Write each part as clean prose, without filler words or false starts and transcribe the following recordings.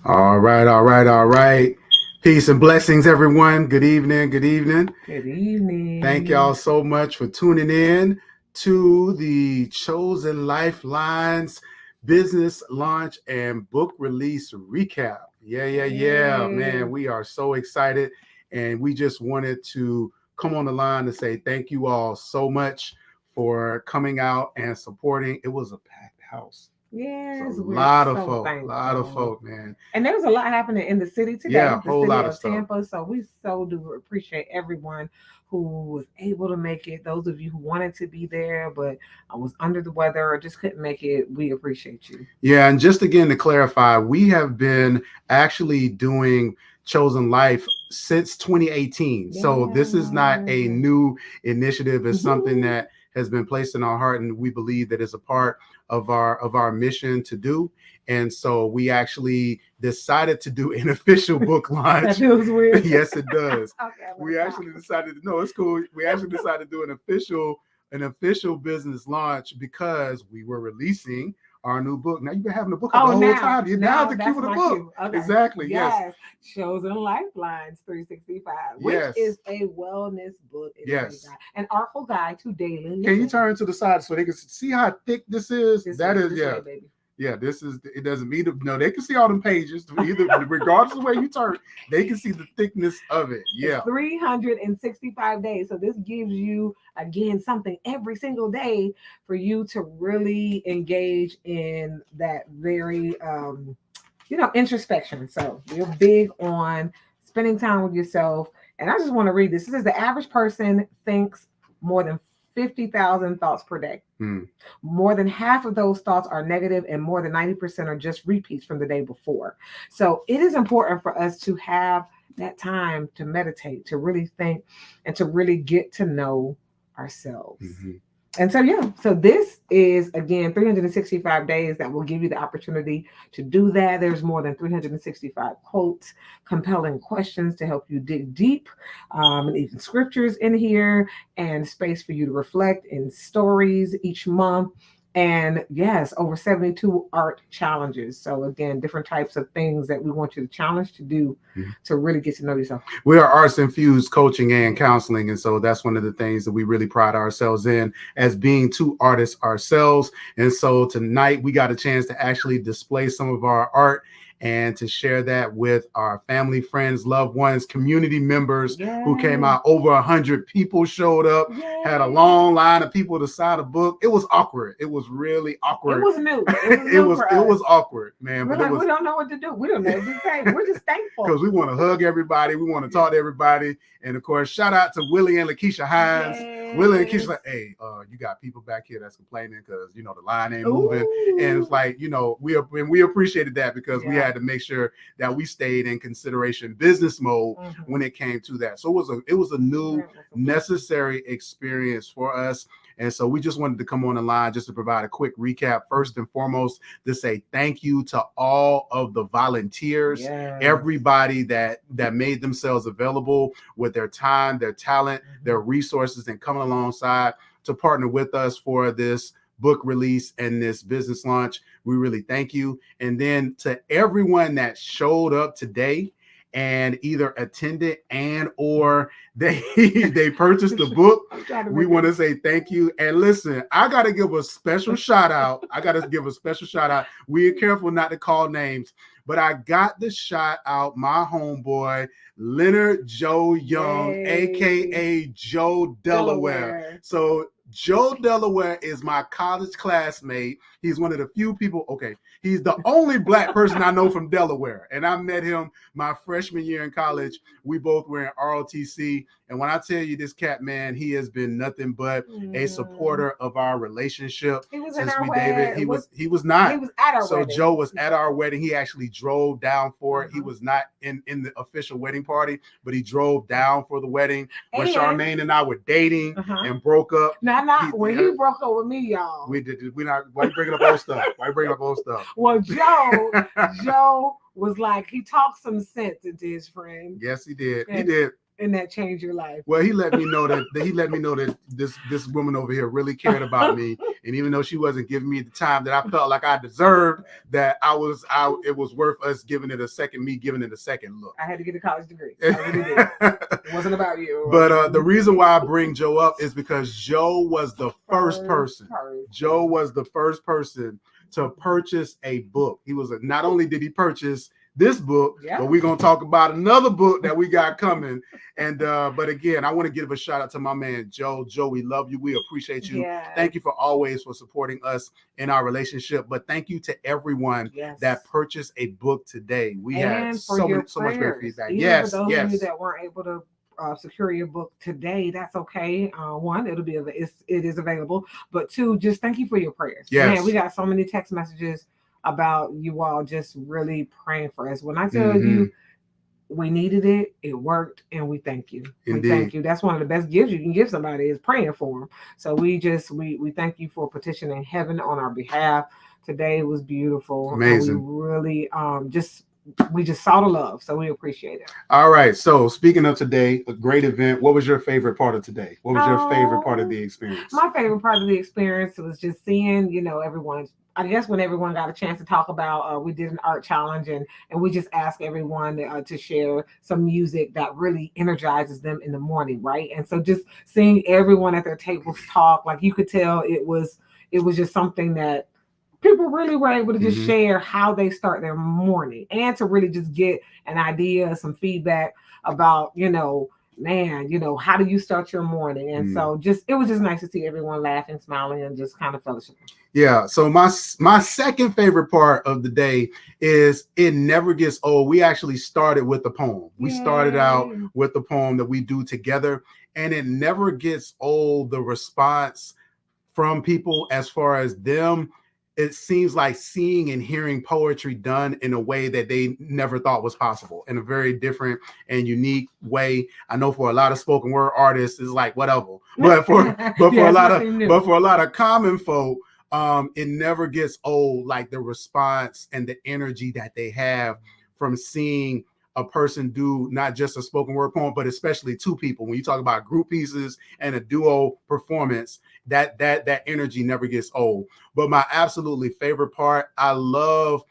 All right, all right, all right. Peace and blessings, everyone. Good evening, good evening. Good evening. Thank y'all so much for tuning in to the Chosen Lifelines business launch and book release recap. Yeah. Man, Yay. we are so excited. And we just wanted to come on the line to say thank you all so much for coming out and supporting. It was a packed house. Yes, It's a we're so lot of thankful. folk, man. And there was a lot happening in the city Yeah, today, a the whole city lot of of stuff. Tampa. So we so do appreciate everyone who was able to make it. Those of you who wanted to be there but was under the weather or just couldn't make it, we appreciate you. Yeah, and just again to clarify, we have been actually doing Chosen Life since 2018. So this is not a Yeah. new initiative. It's something Mhm. that has been placed in our heart, and we believe that it's a part of our mission to do. And so we actually decided to do an official book That launch. feels weird. Yes, it does. Okay, I'm gonna We stop. actually decided to no, it's cool. We actually decided to do an official business launch because we were releasing our new book. Now you've been having a book out the Oh, whole time. Now now the cue that's of the my book. cue. Okay. Exactly. Yes. Yes. Chosen Lifelines 365, which Yes. is a wellness book. It is a Yes. guide, an artful guide to daily Can you living. turn to the side so they can see how thick this is? This That way, is, this yeah. way, baby. Yeah, this is it doesn't mean no, they can see all them pages, either regardless of where you turn, they can see the thickness of it. It's Yeah. 365 days. So this gives you again something every single day for you to really engage in that very introspection. So we're big on spending time with yourself. And I just want to read this. This is the average person thinks more than 50,000 thoughts per day. Hmm. More than half of those thoughts are negative, and more than 90% are just repeats from the day before. So it is important for us to have that time to meditate, to really think, and to really get to know ourselves. Mm-hmm. And so, yeah, so this is again 365 days that will give you the opportunity to do that. There's more than 365 quotes, compelling questions to help you dig deep, and even scriptures in here, and space for you to reflect in stories each month. And yes, over 72 art challenges. So, again, different types of things that we want you to challenge to do to really get to know yourself. We are arts infused coaching and counseling. And so that's one of the things that we really pride ourselves in as being two artists ourselves. And so tonight we got a chance to actually display some of our art and to share that with our family, friends, loved ones, community members who came out. Over 100 people showed up, had a long line of people to sign a book. It was awkward. It was really awkward. It was new. It was it was awkward, man. We're but like, it was, we don't know what to do. We don't know what to say. We're just thankful. Because we want to hug everybody. We want to talk to everybody. And of course, shout out to Willie and Lakeisha Hines. Yes. Willie and Lakeisha like, hey, you got people back here that's complaining because, the line ain't moving. And it's like, we appreciated that because we had to make sure that we stayed in consideration business mode when it came to that. So it was a new necessary experience for us. And so we just wanted to come on the line just to provide a quick recap. First and foremost, to say thank you to all of the volunteers, everybody that made themselves available with their time, their talent, their resources, and coming alongside to partner with us for this book release and this business launch. We really thank you. And then to everyone that showed up today and either attended and or they purchased the book, we want to say thank you. And listen, I got to give a special shout out. We are careful not to call names, but I got to shout out my homeboy, Leonard Joe Young, aka Joe Delaware. So Joe Delaware is my college classmate. He's one of the few people, he's the only black person I know from Delaware. And I met him my freshman year in college. We both were in ROTC. And when I tell you this cat, man, he has been nothing but a supporter of our relationship since we dated. He was not. He was at our wedding. Joe was at our wedding. He actually drove down for it. He was not in the official wedding party, but he drove down for the wedding when Charmaine and I were dating and broke up. When he broke up with me, y'all. We did. We not. Why you bringing up old stuff? Well, Joe was like, he talked some sense into his friend. Yes, he did. He did. and that changed your life? Well, he let me know that this woman over here really cared about me, and even though she wasn't giving me the time that I felt like I deserved, that it was worth us giving it a second look. I had to get a college degree. I really did. It wasn't about you. But the reason why I bring Joe up is because Joe was the first person. Joe was the first person to purchase a book. Not only did he purchase this book, but we're gonna talk about another book that we got coming. And but again, I want to give a shout out to my man Joe. Joe, we love you. We appreciate you. Yes. Thank you for supporting us in our relationship. But thank you to everyone that purchased a book today. We had so much great feedback. Even for those of you that weren't able to secure your book today, that's okay. One, it is available. But two, just thank you for your prayers. Yes. Man, we got so many text messages about you all just really praying for us. When I tell you we needed it, it worked, and we thank you. Indeed. We thank you. That's one of the best gifts you can give somebody is praying for them. So we thank you for petitioning heaven on our behalf. Today was beautiful. Amazing. And we really we just saw the love, so we appreciate it. All right. So speaking of today, a great event. What was your favorite part of today? What was your favorite part of the experience? My favorite part of the experience was just seeing, everyone's. I guess when everyone got a chance to talk about, we did an art challenge and we just asked everyone to share some music that really energizes them in the morning, right? And so just seeing everyone at their tables talk, like you could tell it was just something that people really were able to just share how they start their morning and to really just get an idea, some feedback about, how do you start your morning? And so it was just nice to see everyone laughing, smiling, and just kind of fellowship. Yeah. So my second favorite part of the day is it never gets old. We actually started with the poem. We started out with the poem that we do together, and it never gets old. The response from people as far as them, it seems like seeing and hearing poetry done in a way that they never thought was possible, in a very different and unique way. I know for a lot of spoken word artists, it's like whatever, but for a lot of common folk, it never gets old. Like the response and the energy that they have from seeing a person do not just a spoken word poem, but especially two people. When you talk about group pieces and a duo performance, that energy never gets old. But my absolutely favorite part, I love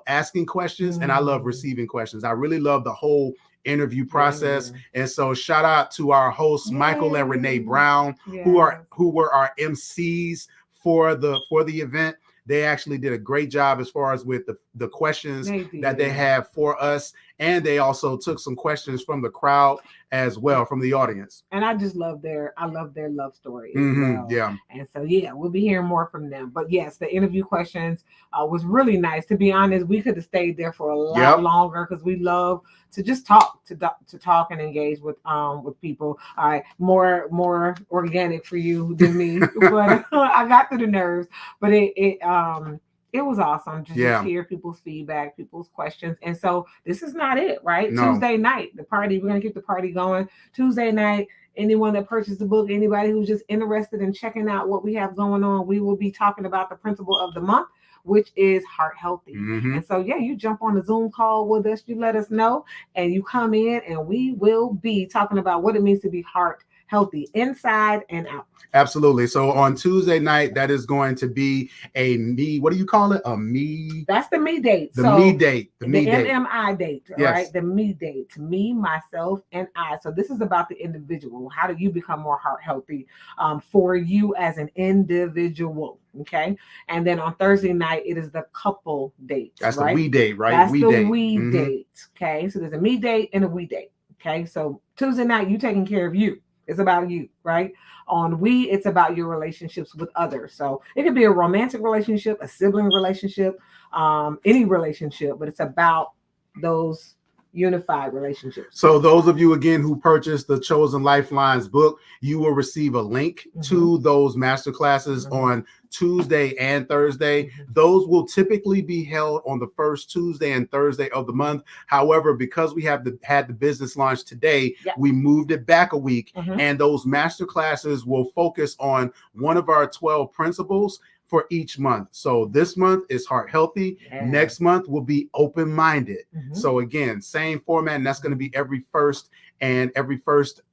asking questions and I love receiving questions. I really love the whole interview process. And so shout out to our hosts, Michael and Renee Brown, who were our MCs for the event. They actually did a great job as far as with the questions that they have for us. And they also took some questions from the crowd as well, from the audience. And I just love their love story as well. Yeah. And so, we'll be hearing more from them. But yes, the interview questions was really nice. To be honest, we could have stayed there for a lot longer because we love to just talk, to talk and engage with people. All right, more organic for you than me, but I got through the nerves. But it was awesome to just hear people's feedback, people's questions. And so this is not it, right? No. Tuesday night, the party, we're going to keep the party going. Tuesday night, anyone that purchased the book, anybody who's just interested in checking out what we have going on, we will be talking about the principle of the month, which is heart healthy. And so, you jump on a Zoom call with us, you let us know, and you come in and we will be talking about what it means to be heart healthy inside and out. Absolutely. So on Tuesday night, that is going to be a me. What do you call it? A me. That's the me date. The me date. The MMI date. Right. The me date. Me, myself, and I. So this is about the individual. How do you become more heart healthy for you as an individual? Okay. And then on Thursday night, it is the couple date. That's the we date, right? That's the we date. Okay. So there's a me date and a we date. Okay. So Tuesday night, you taking care of you. It's about you, right? On we, it's about your relationships with others. So it could be a romantic relationship, a sibling relationship, any relationship, but it's about those unified relationships. So those of you, again, who purchased the Chosen Lifelines book, you will receive a link to those masterclasses on Tuesday and Thursday. Those will typically be held on the first Tuesday and Thursday of the month. However, because we have had the business launch today, we moved it back a week, and those masterclasses will focus on one of our 12 principles for each month. So this month is heart healthy. Yes. Next month will be open-minded. Mhm. So again, same format, and that's going to be every first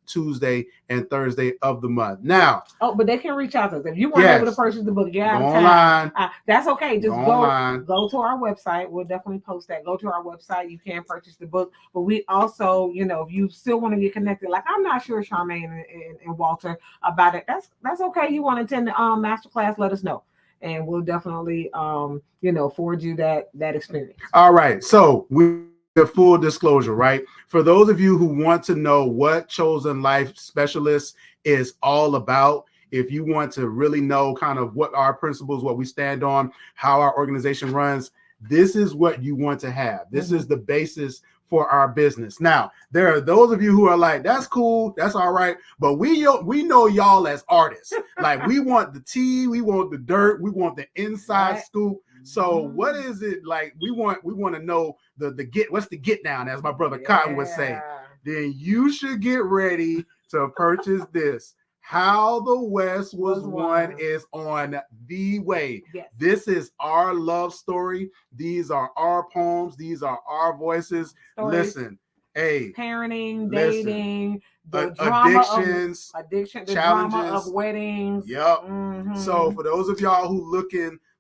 Tuesday and Thursday of the month. Now, but they can reach out to us if you weren't able to purchase the book. You're out of time. Online. That's okay. Just online. go to our website. We'll definitely post that. Go to our website. You can purchase the book. But we also, if you still want to get connected, like I'm not sure Charmaine and Walter about it. That's okay. You want to attend the masterclass? Let us know, and we'll definitely forward you that experience. All right. So the full disclosure, right? For those of you who want to know what Chosen Life Specialists is all about, if you want to really know kind of what our principles, what we stand on, how our organization runs, this is what you want to have. This is the basis for our business. Now, there are those of you who are like, that's cool, that's all right, but we know y'all as artists. Like, we want the tea, we want the dirt, we want the inside scoop. So what is it like? We want to know what's the get down, as my brother Cotton would say. Then you should get ready to purchase this. How the West Was Won is on the way. Yes. This is our love story. These are our poems. These are our voices. Stories. Listen, parenting, dating, the addictions, addiction, the challenges, drama of weddings. Yep. Mm-hmm. So for those of y'all who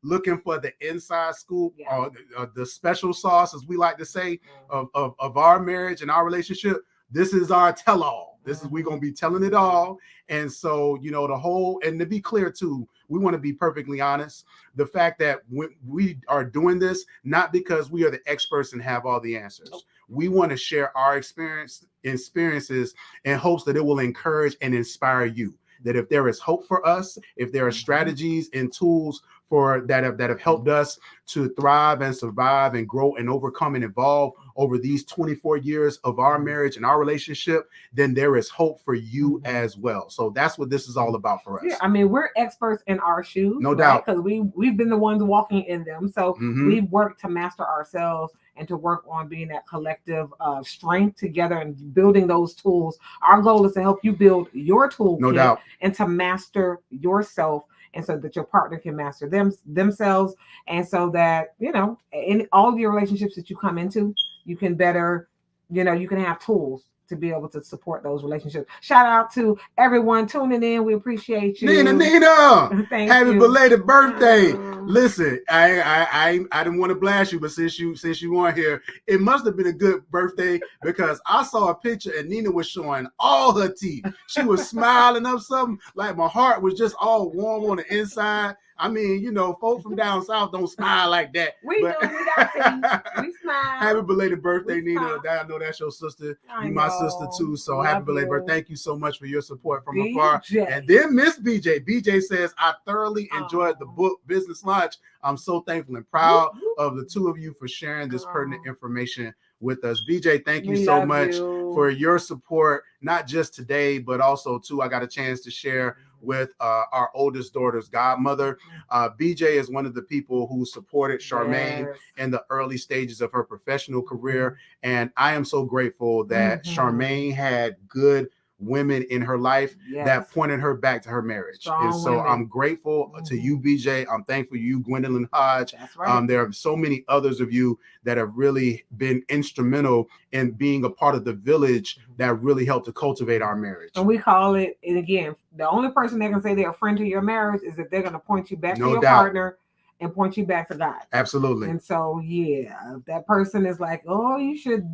looking for the inside scoop, or the special sauce, as we like to say, of our marriage and our relationship, this is our tell-all. We're going to be telling it all. And so, and to be clear too, we want to be perfectly honest. The fact that we are doing this, not because we are the experts and have all the answers. We want to share our experiences in hopes that it will encourage and inspire you. That if there is hope for us, if there are strategies and tools that have helped us to thrive and survive and grow and overcome and evolve over these 24 years of our marriage and our relationship, then there is hope for you as well. So that's what this is all about for us. Yeah, I mean, we're experts in our shoes, no doubt, because we've been the ones walking in them. So we've worked to master ourselves and to work on being that collective strength together and building those tools. Our goal is to help you build your toolkit and to master yourself, and so that your partner can master themselves, and so that in all of your relationships that you come into, you can better, you can have tools to be able to support those relationships. Shout out to everyone tuning in. We appreciate you. Nina. Happy belated birthday. Listen, I didn't want to blast you, but since you weren't here, it must have been a good birthday, because I saw a picture and Nina was showing all her teeth. She was smiling up something, like my heart was just all warm on the inside. I mean, folks from down south don't smile like that. We got teeth. We smile. Happy belated birthday, Nina. I know that's your sister. You my sister too. So happy belated birthday. Thank you so much for your support from afar. And then Miss BJ. BJ says, I thoroughly enjoyed the book Business Lunch. I'm so thankful and proud of the two of you for sharing this pertinent information with us. BJ, thank you so much for your support, not just today, but also too, I got a chance to share with our oldest daughter's godmother. BJ is one of the people who supported Charmaine in the early stages of her professional career. And I am so grateful that Charmaine had good women in her life that pointed her back to her marriage. And so I'm grateful to you, BJ. I'm thankful to you, Gwendolyn Hodge. That's right. There are so many others of you that have really been instrumental in being a part of the village that really helped to cultivate our marriage. And we call it, and again, the only person that can say they're a friend to your marriage is if they're going to point you back to your partner and point you back to God. Absolutely. And so, if that person is like, oh, you should,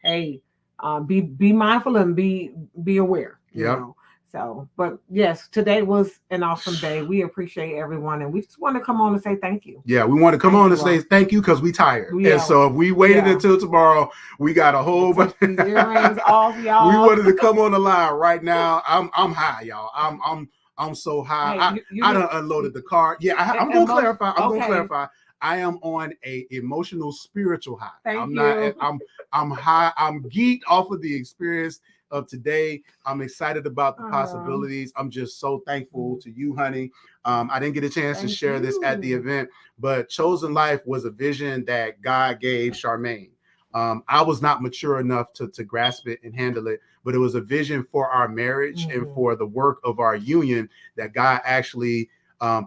hey, be mindful and be aware. You know? So, but yes, today was an awesome day. We appreciate everyone, and we just want to come on and say thank you. Yeah, we want to come on and say thank you because we tired. And so if we waited until tomorrow, we got a whole bunch of earrings off, y'all. We wanted to come on the line right now. I'm high, y'all. I'm so high. I done unloaded the car. Yeah, I'm gonna clarify. I'm gonna clarify. I am on a emotional, spiritual high. I'm high. I'm geeked off of the experience of today. I'm excited about the possibilities. I'm just so thankful to you, honey. I didn't get a chance to share this at the event, but Chosen Life was a vision that God gave Charmaine. I was not mature enough to grasp it and handle it, but it was a vision for our marriage and for the work of our union that God actually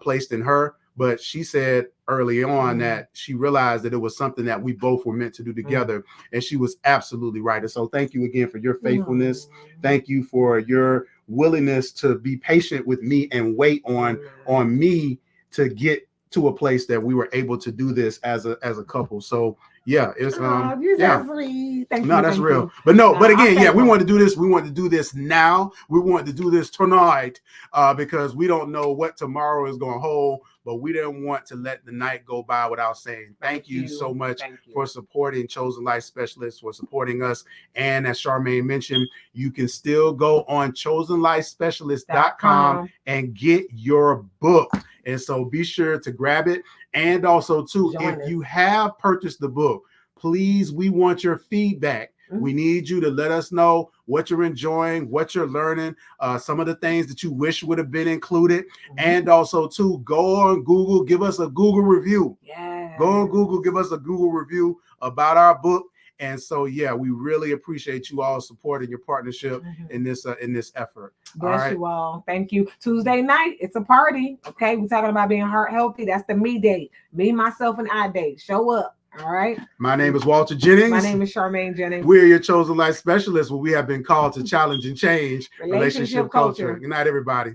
placed in her. but she said early on that she realized that it was something that we both were meant to do together, and she was absolutely right. And so thank you again for your faithfulness. Thank you for your willingness to be patient with me and wait on me to get to a place that we were able to do this as a couple. So yeah, it's yeah. Sweet. Thank no, you, that's thank real. you. But no, but again, yeah, we wanted to do this. We wanted to do this now. We wanted to do this tonight because we don't know what tomorrow is going to hold. But we didn't want to let the night go by without saying thank you so much for supporting Chosen Life Specialists, for supporting us. And as Charmaine mentioned, you can still go on chosenlifespecialist.com and get your book. And so be sure to grab it. And also, too, if you have purchased the book, please, we want your feedback. We need you to let us know what you're enjoying, what you're learning, some of the things that you wish would have been included. And also, too, go on Google, give us a Google review. Go on Google, give us a Google review about our book. And so, yeah, we really appreciate you all supporting your partnership in this effort. Bless you all. Thank you. Tuesday night, it's a party. Okay, we're talking about being heart healthy. That's the me day. Me, myself, and I day. Show up. All right. My name is Walter Jennings. My name is Charmaine Jennings. We're your Chosen Life Specialists, where we have been called to challenge and change relationship culture. Good night, everybody.